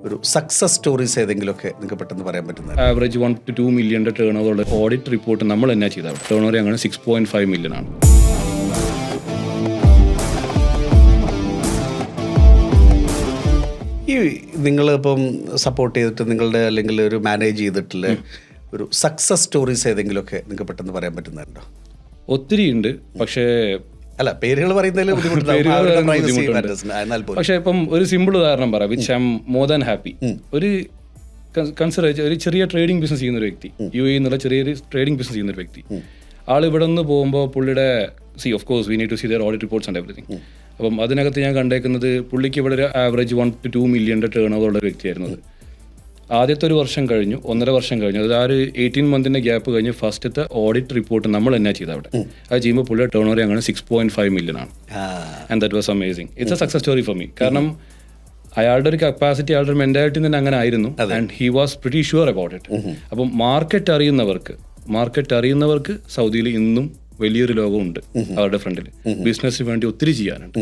ഒരു success stories ഏതെങ്കിലുമൊക്കെ നിങ്ങൾക്ക് പെട്ടെന്ന് പറയാൻ പറ്റുന്നത്? ആവറേജ് 1 to 2 million ടേൺ ഓവറുള്ള ഓഡിറ്റ് റിപ്പോർട്ട് നമ്മൾ എന്നാ ചെയ്തത് ടേൺ ഓവർ അങ്ങനെ 6.5 million ആണ്. ഈ നിങ്ങളിപ്പം സപ്പോർട്ട് ചെയ്തിട്ട് നിങ്ങളുടെ അല്ലെങ്കിൽ ഒരു മാനേജ് ചെയ്തിട്ടുള്ള ഒരു സക്സസ് സ്റ്റോറീസ് ഏതെങ്കിലുമൊക്കെ നിങ്ങൾക്ക് പെട്ടെന്ന് പറയാൻ പറ്റുന്നുണ്ടോ? ഒത്തിരി ഉണ്ട്, പക്ഷേ അല്ല പേരുകൾ പറയുന്നതിൽ പക്ഷേ ഇപ്പം ഒരു സിമ്പിൾ ഉദാഹരണം പറയാം, which I am more than happy. ഒരു കൺസിഡർ ഒരു ചെറിയ ട്രേഡിംഗ് ബിസിനസ് ചെയ്യുന്ന ഒരു വ്യക്തി, UAE എന്നുള്ള ചെറിയൊരു ട്രേഡിംഗ് ബിസിനസ് ചെയ്യുന്ന ഒരു വ്യക്തി, ആൾ ഇവിടെ നിന്ന് പോകുമ്പോൾ പുള്ളിയുടെ of course we need to see their audit reports and everything. അപ്പം അതിനകത്ത് ഞാൻ കണ്ടേക്കുന്നത് പുള്ളിക്ക് ഇവിടെ ഒരു ആവറേജ് 1 to 2 million ടേൺ ഓവറുള്ള ഒരു വ്യക്തിയായിരുന്നത്. ആദ്യത്തെ ഒരു വർഷം കഴിഞ്ഞു, 1.5 വർഷം കഴിഞ്ഞു, അത് ആ ഒരു 18 month ഗ്യാപ്പ് കഴിഞ്ഞ് ഫസ്റ്റത്തെ ഓഡിറ്റ് റിപ്പോർട്ട് നമ്മൾ എന്നാ ചെയ്ത് അവിടെ അത് ചെയ്യുമ്പോൾ പുള്ളിയുടെ ടേൺ ഓവർ അങ്ങനെ 6.5 million ആണ്. And that was amazing. It's A success story for me. കാരണം അയാളുടെ ഒരു കപ്പാസിറ്റി, അയാളുടെ ഒരു മെന്റാലിറ്റി തന്നെ അങ്ങനെ ആയിരുന്നു. And he was pretty sure about it. അപ്പം മാർക്കറ്റ് അറിയുന്നവർക്ക് സൗദിയിൽ ഇന്നും വലിയൊരു ലോകമുണ്ട് അവരുടെ ഫ്രണ്ടിൽ. ബിസിനസ്സിന് വേണ്ടി ഒത്തിരി ചെയ്യാനുണ്ട്.